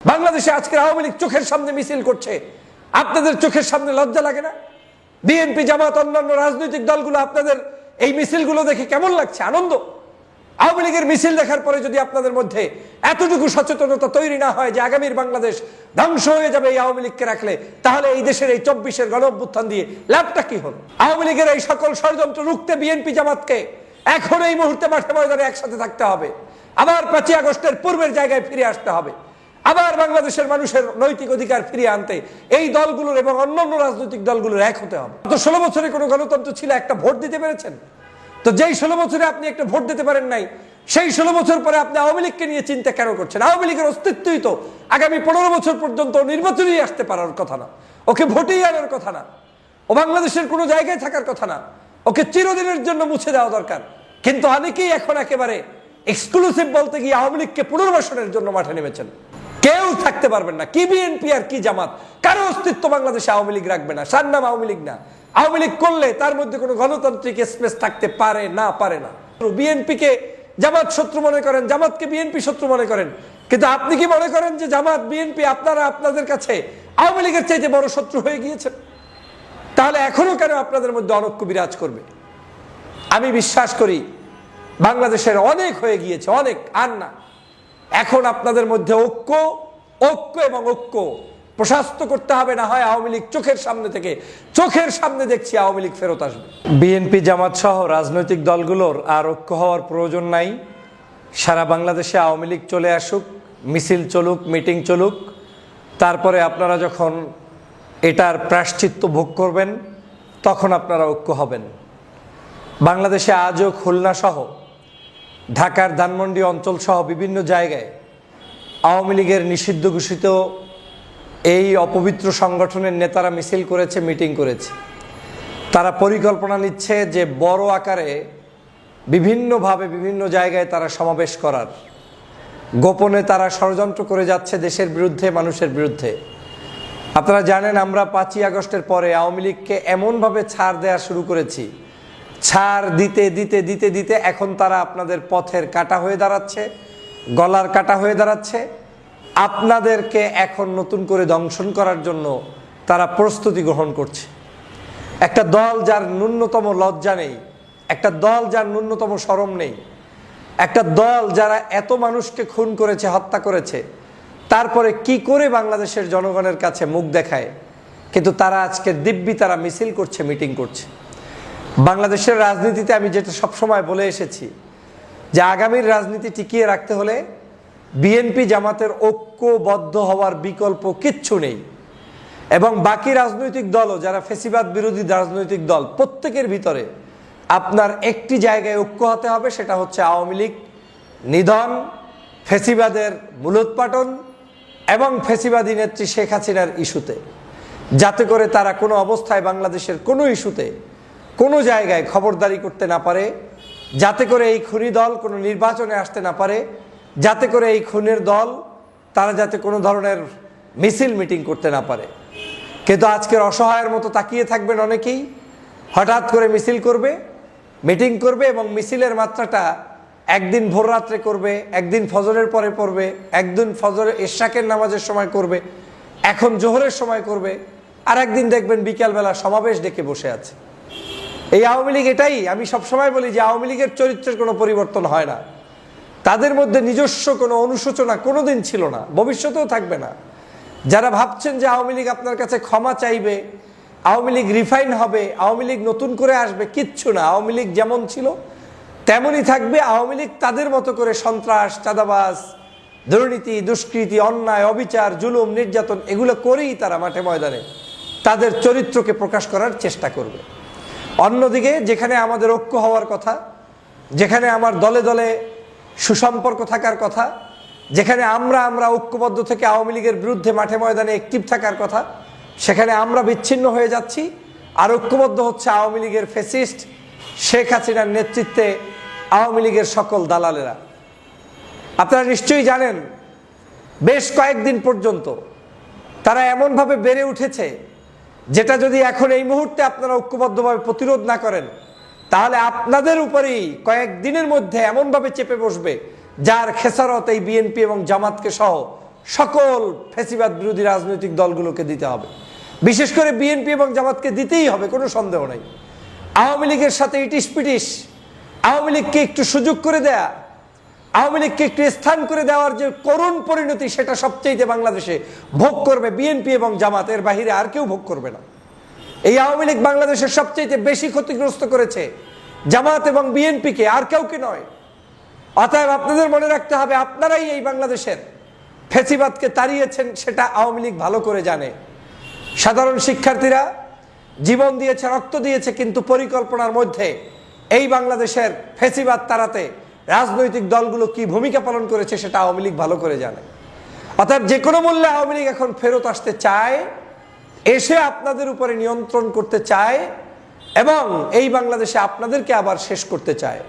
বাংলাদেশে আজকের আওয়ামী লীগ চোখের সামনে মিছিল করছে, আপনাদের চোখের সামনে লজ্জা লাগে না? বিএনপি, জামাত, অন্যান্য রাজনৈতিক দলগুলো আপনাদের এই মিছিলগুলো দেখে কেমন লাগছে? আনন্দ? আওয়ামী লীগের মিছিল দেখার পরে যদি আপনাদের মধ্যে এতটুকু সচেতনতা তৈরি না হয় যে আগামীর বাংলাদেশ ধ্বংস হয়ে যাবে এই আওয়ামী লীগকে রাখলে, তাহলে এই দেশের এই 24-এর গণঅভ্যুত্থান দিয়ে লাভটা কি হলো? আওয়ামী লীগের এই সকল ষড়যন্ত্র রুখতে বিএনপি, জামাতকে এখন এই মুহূর্তে মাঠে ময়দানে একসাথে থাকতে হবে। আবার 5ই আগস্টের পূর্বের জায়গায় ফিরে আসতে হবে। আবার বাংলাদেশের মানুষের নৈতিক অধিকার ফিরিয়ে আনতে এই দলগুলোর এবং অন্যান্য রাজনৈতিক দলগুলোর এক হতে হবে। তো 16 বছরে কোনো গণতন্ত্র ছিল? একটা ভোট দিতে পেরেছেন? তো যেই 16 বছরে আপনি একটা ভোট দিতে পারেন নাই, সেই 16 বছর পরে আপনি আওয়ামী লীগকে নিয়ে চিন্তা কেন করছেন? আওয়ামী লীগের অস্তিত্বই তো আগামী 15 বছর পর্যন্ত নির্বাচনেই আসতে পারার কথা না, ওকে ভোটেই আনার কথা না, ও বাংলাদেশের কোনো জায়গায় থাকার কথা না, ওকে চিরদিনের জন্য মুছে দেওয়া দরকার। কিন্তু অনেকেই এখন একেবারে এক্সক্লুসিভ বলতে গিয়ে আওয়ামী লীগকে পুনর্বাসনের জন্য মাঠে নেমেছেন। কেউ থাকতে পারবেন না, কি বিএনপি আর কি জামাত, কারো অস্তিত্ব বাংলাদেশে আওয়ামী লীগ রাখবে না। সার নাম আওয়ামী লীগ না। আওয়ামী লীগ করলে তার মধ্যে কোনো গণতান্ত্রিক স্পেস থাকতে পারে না। বিএনপিকে জামাত শত্রু মনে করেন, জামাতকে বিএনপি শত্রু মনে করেন, কিন্তু আপনি কি মনে করেন যে জামাত, বিএনপি আপনারা আপনাদের কাছে আওয়ামী লীগের চাইতে বড় শত্রু হয়ে গিয়েছেন? তাহলে এখনো কেন আপনাদের মধ্যে অনৈক্য বিরাজ করবে? আমি বিশ্বাস করি বাংলাদেশের অনেক হয়ে গিয়েছে, অনেক আর না। এখন আপনাদের মধ্যে ঐক্য এবং ঐক্য প্রশস্ত করতে হবে, না হয় আওয়ামী লীগ চোখের সামনে দেখছি আওয়ামী লীগ ফেরত আসবে। বিএনপি, জামাত সহ রাজনৈতিক দলগুলোর আর ঐক্য হওয়ার প্রয়োজন নাই। সারা বাংলাদেশে আওয়ামী লীগ চলে আসুক, মিছিল চলুক, মিটিং চলুক, তারপরে আপনারা যখন এটার প্রায়শ্চিত্ত ভোগ করবেন তখন আপনারা ঐক্য হবেন। বাংলাদেশে আজও খুলনা সহ ঢাকার ধানমন্ডি অঞ্চল সহ বিভিন্ন জায়গায় আওয়ামী লীগের নিষিদ্ধ ঘোষিত এই অপবিত্র সংগঠনের নেতারা মিছিল করেছে, মিটিং করেছে। তারা পরিকল্পনা নিচ্ছে যে বড় আকারে বিভিন্নভাবে বিভিন্ন জায়গায় তারা সমাবেশ করার, গোপনে তারা ষড়যন্ত্র করে যাচ্ছে দেশের বিরুদ্ধে, মানুষের বিরুদ্ধে। আপনারা জানেন আমরা 5ই আগস্টের পরে আওয়ামী লীগকে এমনভাবে ছাড় দেওয়া শুরু করেছি, ছাড় দিতে দিতে দিতে দিতে এখন তারা আপনাদের পথের কাঁটা হয়ে দাঁড়াচ্ছে, গলার কাঁটা হয়ে দাঁড়াচ্ছে। আপনাদেরকে এখন নতুন করে দংশন করার জন্য তারা প্রস্তুতি গ্রহণ করছে। একটা দল যার ন্যূনতম লজ্জা নেই, একটা দল যার ন্যূনতম শরম নেই, একটা দল যারা এত মানুষকে খুন করেছে, হত্যা করেছে, তারপরে কি করে বাংলাদেশের জনগণের কাছে মুখ দেখায়? কিন্তু তারা আজকে দিব্যি তারা মিছিল করছে, মিটিং করছে। বাংলাদেশের রাজনীতিতে আমি যেটা সবসময় বলে এসেছি যে আগামীর রাজনীতি টিকিয়ে রাখতে হলে বিএনপি, জামাতের ঐক্যবদ্ধ হওয়ার বিকল্প কিচ্ছু নেই। এবং বাকি রাজনৈতিক দলও যারা ফ্যাসিবাদ বিরোধী রাজনৈতিক দল, প্রত্যেকের ভিতরে আপনার একটি জায়গায় ঐক্য হতে হবে, সেটা হচ্ছে আওয়ামী লীগ নিধন, ফ্যাসিবাদের মূলোৎপাটন এবং ফ্যাসিবাদী নেত্রী শেখ হাসিনার ইস্যুতে, যাতে করে তারা কোনো অবস্থায় বাংলাদেশের কোনো ইস্যুতে কোনো জায়গায় খবরদারি করতে না পারে, যাতে করে এই খুনি দল কোনো নির্বাচনে আসতে না পারে, যাতে করে এই খুনের দল তারা যাতে কোনো ধরনের মিছিল মিটিং করতে না পারে। কিন্তু আজকের অসহায়ের মতো তাকিয়ে থাকবেন অনেকেই, হঠাৎ করে মিছিল করবে, মিটিং করবে এবং মিছিলের মাত্রাটা একদিন ভোর রাত্রে করবে, একদিন ফজরের পরে পড়বে, একদিন ফজরের ইশরাকের নামাজের সময় করবে, এখন জোহরের সময় করবে, আর একদিন দেখবেন বিকালবেলা সমাবেশ ডেকে বসে আছে। এই আওয়ামী লীগ এটাই। আমি সবসময় বলি যে আওয়ামী লীগের চরিত্রের কোনো পরিবর্তন হয় না, তাদের মধ্যে নিজস্ব কোনো অনুশোচনা কোনোদিন ছিল না, ভবিষ্যতেও থাকবে না। যারা ভাবছেন যে আওয়ামী লীগ আপনার কাছে ক্ষমা চাইবে, আওয়ামী লীগ রিফাইন হবে, আওয়ামী লীগ নতুন করে আসবে, কিচ্ছু না। আওয়ামী লীগ যেমন ছিল তেমনই থাকবে। আওয়ামী লীগ তাদের মতো করে সন্ত্রাস, চাঁদাবাজ, দুর্নীতি, দুষ্কৃতি, অন্যায়, অবিচার, জুলুম, নির্যাতন এগুলো করেই তারা মাঠে ময়দানে তাদের চরিত্রকে প্রকাশ করার চেষ্টা করবে। অন্যদিকে যেখানে আমাদের ঐক্য হওয়ার কথা, যেখানে আমার দলে দলে সুসম্পর্ক থাকার কথা, যেখানে আমরা ঐক্যবদ্ধ থেকে আওয়ামী লীগের বিরুদ্ধে মাঠে ময়দানে অ্যাক্টিভ থাকার কথা, সেখানে আমরা বিচ্ছিন্ন হয়ে যাচ্ছি। আর ঐক্যবদ্ধ হচ্ছে আওয়ামী লীগের ফ্যাসিস্ট শেখ হাসিনার নেতৃত্বে আওয়ামী লীগের সকল দালালেরা। আপনারা নিশ্চয়ই জানেন বেশ কয়েকদিন পর্যন্ত তারা এমনভাবে বেড়ে উঠেছে, যেটা যদি এখন এই মুহূর্তে আপনারা ঐক্যবদ্ধভাবে প্রতিরোধ না করেন, তাহলে আপনাদের উপরেই কয়েকদিনের মধ্যে এমনভাবে চেপে বসবে যার খেসারত এই বিএনপি এবং জামাতকে সহ সকল ফ্যাসিবাদ বিরোধী রাজনৈতিক দলগুলোকে দিতে হবে, বিশেষ করে বিএনপি এবং জামাতকে দিতেই হবে, কোনো সন্দেহ নাই। আওয়ামী লীগের সাথে ইটিস পিটিস, আওয়ামী লীগকে একটু সুযোগ করে দেয়া, আওয়ামী লীগকে একটু স্থান করে দেওয়ার যে করুণ পরিণতি, সেটা সবচেয়ে বাংলাদেশে ভোগ করবে বিএনপি এবং জামাত, এর বাহিরে আর কেউ ভোগ করবে না। এই আওয়ামী লীগ বাংলাদেশের সবচেয়ে বেশি ক্ষতিগ্রস্ত করেছে জামাত এবং বিএনপিকে, আর কাউকে নয়। অতএব আপনাদের মনে রাখতে হবে, আপনারাই এই বাংলাদেশের ফ্যাসিবাদকে তাড়িয়েছেন, সেটা আওয়ামী লীগ ভালো করে জানে। সাধারণ শিক্ষার্থীরা জীবন দিয়েছে, রক্ত দিয়েছে, কিন্তু পরিকল্পনার মধ্যে এই বাংলাদেশের ফ্যাসিবাদ তাড়াতে রাজনৈতিক দলগুলো কি ভূমিকা পালন করেছে সেটা আওয়ামী লীগ ভালো করে জানে। অর্থাৎ যে কোনো মূল্যে আওয়ামী লীগ এখন ফেরত আসতে চায়, এসে আপনাদের উপরে নিয়ন্ত্রণ করতে চায় এবং এই বাংলাদেশে আপনাদেরকে আবার শেষ করতে চায়।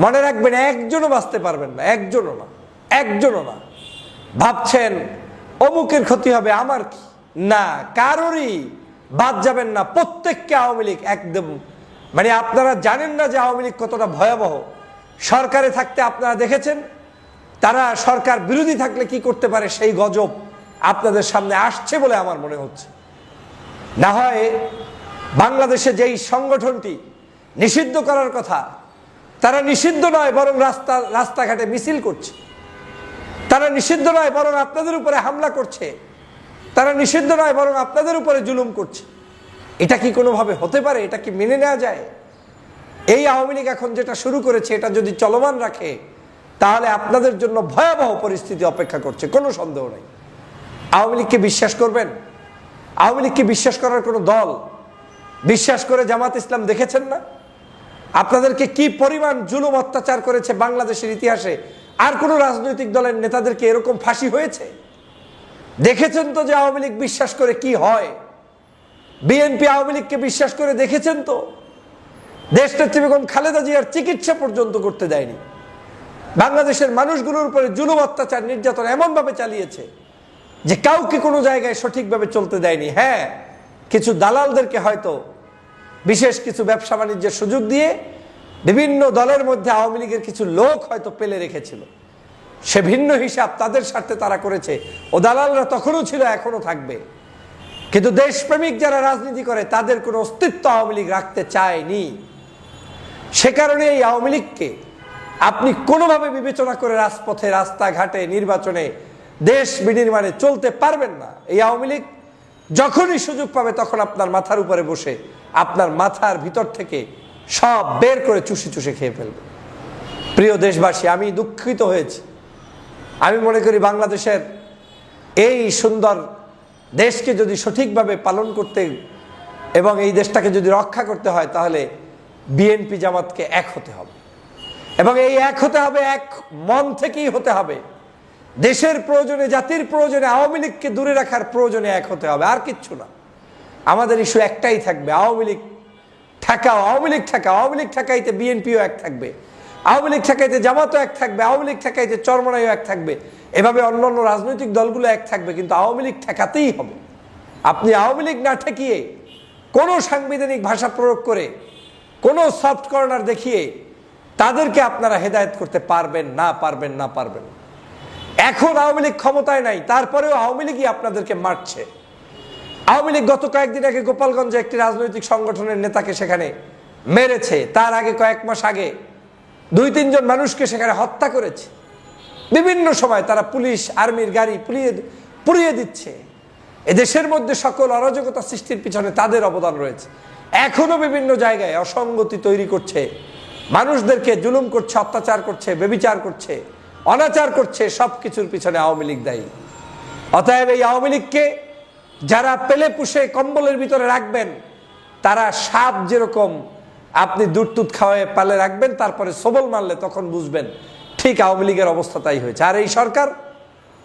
মনে রাখবেন, একজনও বাঁচতে পারবেন না, একজনও না, একজনও না। ভাবছেন অমুকের ক্ষতি হবে, আমার কি? না, কারোরই বাদ যাবেন না, প্রত্যেককে আওয়ামী লীগ একদম, মানে আপনারা জানেন না যে আওয়ামী লীগ কতটা ভয়াবহ। সরকারে থাকতে আপনারা দেখেছেন তারা সরকার বিরোধী থাকলে কি করতে পারে, সেই গজব আপনাদের সামনে আসছে বলে আমার মনে হচ্ছে। না হয় বাংলাদেশে যেই সংগঠনটি নিষিদ্ধ করার কথা, তারা নিষিদ্ধ নয়, বরং রাস্তাঘাটে মিছিল করছে। তারা নিষিদ্ধ নয়, বরং আপনাদের উপরে হামলা করছে। তারা নিষিদ্ধ নয়, বরং আপনাদের উপরে জুলুম করছে। এটা কি কোনোভাবে হতে পারে? এটা কি মেনে নেওয়া যায়? এই আওয়ামী লীগ এখন যেটা শুরু করেছে, এটা যদি চলমান রাখে তাহলে আপনাদের জন্য ভয়াবহ পরিস্থিতি অপেক্ষা করছে, কোনো সন্দেহ নেই। আওয়ামী লীগকে বিশ্বাস করবেন? আওয়ামী লীগকে বিশ্বাস করার কোনো দল? বিশ্বাস করে জামাত ইসলাম দেখেছেন না আপনাদেরকে কি পরিমাণ জুলুম অত্যাচার করেছে বাংলাদেশের ইতিহাসে? আর কোন রাজনৈতিক দলের নেতাদেরকে এরকম ফাঁসি হয়েছে? দেখেছেন তো যে আওয়ামী লীগ বিশ্বাস করে কি হয়। বিএনপি আওয়ামী লীগকে বিশ্বাস করে দেখেছেন তো, দেশনেত্রী বেগম খালেদা জিয়ার চিকিৎসা পর্যন্ত করতে দেয়নি। বাংলাদেশের মানুষগুলোর উপরে জুলুম অত্যাচার নির্যাতন এমনভাবে চালিয়েছে যে কাউকে কোনো জায়গায় সঠিকভাবে চলতে দেয়নি। হ্যাঁ, কিছু দালালদেরকে হয়তো বিশেষ কিছু ব্যবসা বাণিজ্যের সুযোগ দিয়ে বিভিন্ন দলের মধ্যে আওয়ামী লীগের কিছু লোক হয়তো পেলে রেখেছিল, সে ভিন্ন হিসাব, তাদের স্বার্থে তারা করেছে। ও দালালরা তখনও ছিল, এখনো থাকবে। কিন্তু দেশপ্রেমিক যারা রাজনীতি করে তাদের কোনো অস্তিত্ব আওয়ামী লীগ রাখতে চায়নি। সে কারণে এই আওয়ামী লীগকে আপনি কোনোভাবে বিবেচনা করে রাজপথে, রাস্তাঘাটে, নির্বাচনে, দেশ বিনির্মাণে চলতে পারবেন না। এই আওয়ামী লীগ যখনই সুযোগ পাবে তখন আপনার মাথার উপরে বসে আপনার মাথার ভিতর থেকে সব বের করে চুষে চুষে খেয়ে ফেলবে। প্রিয় দেশবাসী, আমি দুঃখিত হয়েছি। আমি মনে করি বাংলাদেশের এই সুন্দর দেশকে যদি সঠিকভাবে পালন করতে এবং এই দেশটাকে যদি রক্ষা করতে হয়, তাহলে বিএনপি জামাতকে এক হতে হবে এবং এই এক হতে হবে, এক মন থেকেই হতে হবে। দেশের প্রয়োজনে, জাতির প্রয়োজনে, আওয়ামী লীগকে দূরে রাখার প্রয়োজনে এক হতে হবে, আর কিচ্ছু না। আমাদের ইস্যু একটাই থাকবে, আওয়ামী লীগ ঠেকাও, আওয়ামী লীগ ঠেকাও। আওয়ামী লীগ ঠেকাইতে বিএনপিও এক থাকবে, আওয়ামী লীগ ঠেকাইতে জামাতও এক থাকবে, আওয়ামী লীগ ঠেকাইতে চরমনাইও এক থাকবে, এভাবে অন্যান্য রাজনৈতিক দলগুলো এক থাকবে, কিন্তু আওয়ামী লীগ ঠেকাতেই হবে। আপনি আওয়ামী লীগ না ঠেকিয়ে কোনো সাংবিধানিক ভাষা প্রয়োগ করে, কোনো সফট কর্নার দেখিয়ে তাদেরকে আপনারা হেদায়েত করতে পারবেন না, পারবেন না, পারবেন না। এখন আওয়ামী লীগ ক্ষমতায় নাই, তারপরেও আওয়ামী লীগই আপনাদেরকে মারছে। আওয়ামী লীগ গত কয়েকদিন আগে গোপালগঞ্জে একটি রাজনৈতিক সংগঠনের নেতাকে সেখানে মেরেছে, তার আগে কয়েক মাস আগে 2-3 জন মানুষকে সেখানে হত্যা করেছে। বিভিন্ন সময় তারা পুলিশ, আর্মির গাড়ি পুড়িয়ে দিচ্ছে। এদেশের মধ্যে সকল অরাজকতা সৃষ্টির পিছনে তাদের অবদান রয়েছে। এখনো বিভিন্ন জায়গায় অসঙ্গতি তৈরি করছে, মানুষদেরকে জুলুম করছে, অত্যাচার করছে, ব্যভিচার করছে, অনাচার করছে, সবকিছুর পিছনে আওয়ামী লীগ দায়ী। অতএব এই আওয়ামী লীগকে যারা পেলে পুষে কম্বলের ভিতরে রাখবেন, তারা সাপ যেরকম আপনি দুধ টুধ খাওয়ায় পালে রাখবেন, তারপরে সবল মারলে তখন বুঝবেন ঠিক আওয়ামী লীগের অবস্থা তাই হয়েছে। আর এই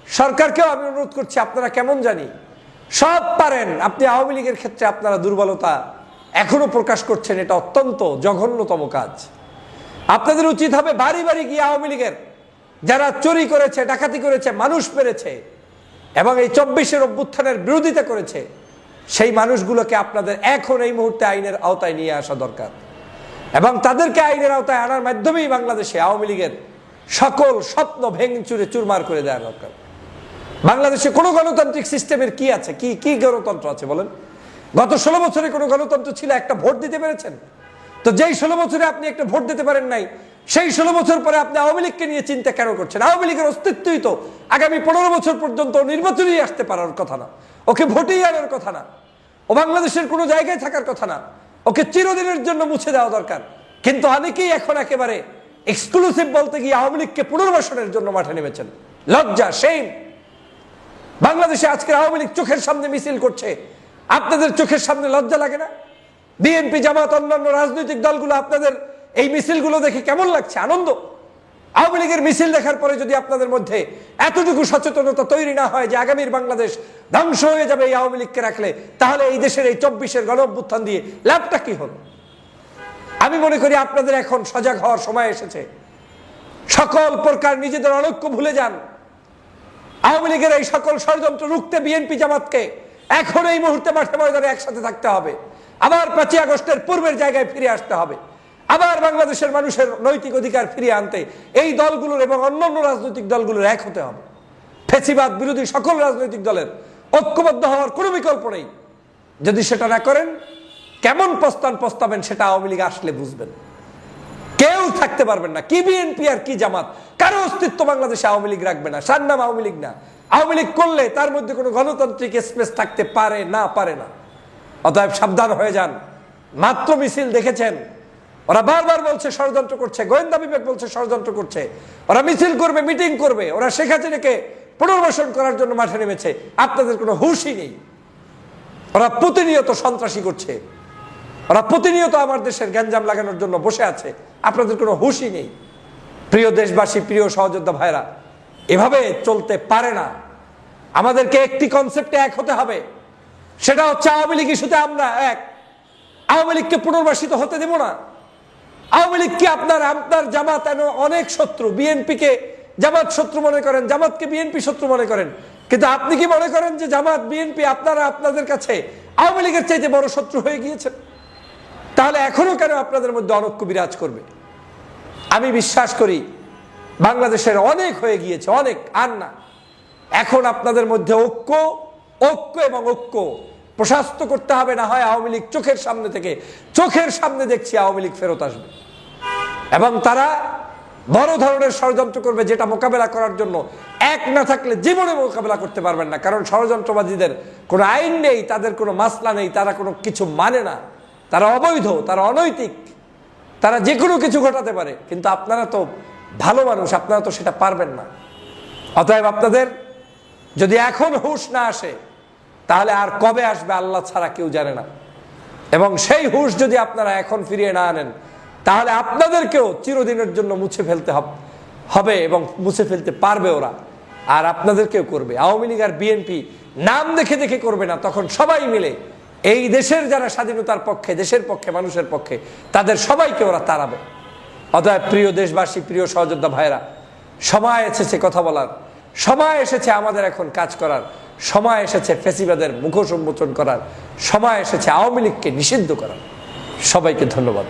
সরকারকেও আমি অনুরোধ করছি, আপনারা কেমন জানি সব পারেন, আপনি আওয়ামী লীগের ক্ষেত্রে আপনারা দুর্বলতা এখনো প্রকাশ করছেন, এটা অত্যন্ত জঘন্যতম কাজ। আপনাদের উচিত হবে বাড়ি বাড়ি গিয়ে আওয়ামী লীগের যারা চুরি করেছে, ডাকাতি করেছে, মানুষ মেরেছে এবং এই 24-এর অভ্যুত্থানের বিরোধিতা করেছে, সেই মানুষগুলোকে আপনাদের এখন এই মুহূর্তে আইনের আওতায় নিয়ে আসা দরকার এবং তাদেরকে আইনের আওতায় আনার মাধ্যমেই বাংলাদেশে আওয়ামী লীগের সকল স্বপ্ন ভেঙে চুরে চুরমার করে দেওয়া দরকার। বাংলাদেশে কোনো গণতান্ত্রিক সিস্টেমের কি আছে? কি কি গণতন্ত্র আছে বলেন? গত 16 বছরে কোনো গণতন্ত্র ছিল? একটা ভোট দিতে পেরেছেন? তো যেই 16 বছরে আপনি একটা ভোট দিতে পারেন নাই, সেই 16 বছর পরে আপনি আওয়ামী লীগকে নিয়ে চিন্তা কেন করছেন? আওয়ামী লীগের অস্তিত্বই তো আগামী 15 বছর পর্যন্ত নির্বাচনেই আসতে পারার কথা না, ওকে ভোটেই আনার কথা না, ও বাংলাদেশের কোনো জায়গায় থাকার কথা না, ওকে চিরদিনের জন্য মুছে দেওয়া দরকার। কিন্তু অনেকেই এখন একেবারে এক্সক্লুসিভ বলতে গিয়ে আওয়ামী লীগকে পুনর্বাসনের জন্য মাঠে নেমেছেন। লজ্জা, সেইম। বাংলাদেশে আজকে আওয়ামী লীগ চোখের সামনে মিছিল করছে, আপনাদের চোখের সামনে লজ্জা লাগে না? বিএনপি, জামাত, অন্যান্য রাজনৈতিক দলগুলো আপনাদের এই মিছিলগুলো দেখে কেমন লাগছে? আনন্দ? আওয়ামী লীগের মিছিল দেখার পরে যদি আপনাদের মধ্যে এতটুকু সচেতনতা তৈরি না হয় যে আগামীর বাংলাদেশ ধ্বংস হয়ে যাবে এই আওয়ামী লীগকে রাখলে, তাহলে এই দেশের এই 24-এর গণঅভ্যুত্থান দিয়ে লাভটা কি হলো? আমি মনে করি আপনাদের এখন সজাগ হওয়ার সময় এসেছে। সকল প্রকার নিজেদের অনৈক্য ভুলে যান। আওয়ামী লীগের এই সকল ষড়যন্ত্র রুখতে বিএনপি, জামাতকে এখন এই মুহূর্তে মাঠে ময়দানে একসাথে থাকতে হবে। আবার 5ই আগস্টের পূর্বের জায়গায় ফিরে আসতে হবে। আবার বাংলাদেশের মানুষের নৈতিক অধিকার ফিরিয়ে আনতে এই দলগুলোর এবং অন্যান্য রাজনৈতিক দলগুলোর এক হতে হবে। ফ্যাসিবাদ বিরোধী সকল রাজনৈতিক দলের ঐক্যবদ্ধ হওয়ার কোনো বিকল্প নেই। যদি সেটা না করেন, কেমন প্রস্থান প্রস্তাবেন সেটা আওয়ামী লীগ আসলে বুঝবেন। কেউ থাকতে পারবেন না, কি বিএনপি আর কি জামাত, কারো অস্তিত্ব বাংলাদেশে আওয়ামী লীগ রাখবে না। সার নাম আওয়ামী লীগ না। আওয়ামী লীগ করলে তার মধ্যে কোনো গণতান্ত্রিক স্পেস থাকতে পারে না, পারে না। অতএব সাবধান হয়ে যান। মাত্র মিছিল দেখেছেন, ওরা বারবার বলছে ষড়যন্ত্র করছে, গোয়েন্দা বিভাগ বলছে ষড়যন্ত্র করছে, ওরা মিছিল করবে, মিটিং করবে, ওরা শেখ হাসিনাকে পুনর্বাসন করার জন্য মাঠে নেমেছে। আপনাদের কোনো হুঁশই নেই। ওরা প্রতিনিয়ত সন্ত্রাসী করছে, ওরা প্রতিনিয়ত আমার দেশের গ্যাঞ্জাম লাগানোর জন্য বসে আছে। আপনাদের কোনো হুঁশই নেই। প্রিয় দেশবাসী, প্রিয় সহযোদ্ধা ভাইরা, এভাবে চলতে পারে না। আমাদেরকে একটি কনসেপ্টে এক হতে হবে, সেটা হচ্ছে আওয়ামী লীগ ইস্যুতে আমরা এক। আওয়ামী লীগকে পুনর্বাসিত হতে দেব না। আওয়ামী লীগ কি আপনার জামাত অনেক শত্রু, বিএনপিকে জামাত শত্রু মনে করেন, জামাতকে বিএনপি শত্রু মনে করেন, কিন্তু আপনি কি মনে করেন যে জামাত, বিএনপি আপনারা আপনাদের কাছে আওয়ামী লীগের চাইতে বড় শত্রু হয়ে গিয়েছেন? তাহলে এখনো কেন আপনাদের মধ্যে অনৈক্য বিরাজ করবে? আমি বিশ্বাস করি বাংলাদেশের অনেক হয়ে গিয়েছে, অনেক আর না। এখন আপনাদের মধ্যে ঐক্য এবং ঐক্য প্রশস্ত করতে হবে। না হয় আওয়ামী লীগ চোখের সামনে দেখছি আওয়ামী লীগ ফেরত আসবে এবং তারা বড় ধরনের ষড়যন্ত্র করবে, যেটা মোকাবেলা করার জন্য এক না থাকলে জীবনে মোকাবেলা করতে পারবেন না। কারণ ষড়যন্ত্রবাদীদের কোনো আইন নেই, তাদের কোনো মাসলা নেই, তারা কোনো কিছু মানে না, তারা অবৈধ, তারা অনৈতিক, তারা যে কোনো কিছু ঘটাতে পারে। কিন্তু আপনারা তো ভালো মানুষ, আপনারা তো সেটা পারবেন না। অতএব আপনাদের যদি এখন হুঁশ না আসে, তাহলে আর কবে আসবে আল্লাহ ছাড়া কেউ জানে না। এবং সেই হুঁশ যদি আপনারা এখন ফিরিয়ে না আনেন, তাহলে আপনাদেরকেও চিরদিনের জন্য মুছে ফেলতে হবে এবং মুছে ফেলতে পারবে ওরা। আর আপনাদেরকেও করবে। আওয়ামী লীগ আর বিএনপি নাম দেখে দেখে করবে না, তখন সবাই মিলে এই দেশের যারা স্বাধীনতার পক্ষে, দেশের পক্ষে, মানুষের পক্ষে, তাদের সবাইকে ওরা তাড়াবে। অতএব প্রিয় দেশবাসী, প্রিয় সহযোদ্ধা ভাইরা, সময় এসেছে কথা বলার, সময় এসেছে আমাদের এখন কাজ করার, সময় এসেছে ফ্যাসিবাদের মুখোশ উন্মোচন করার, সময় এসেছে আওয়ামী লীগকে নিষিদ্ধ করার। সবাইকে ধন্যবাদ।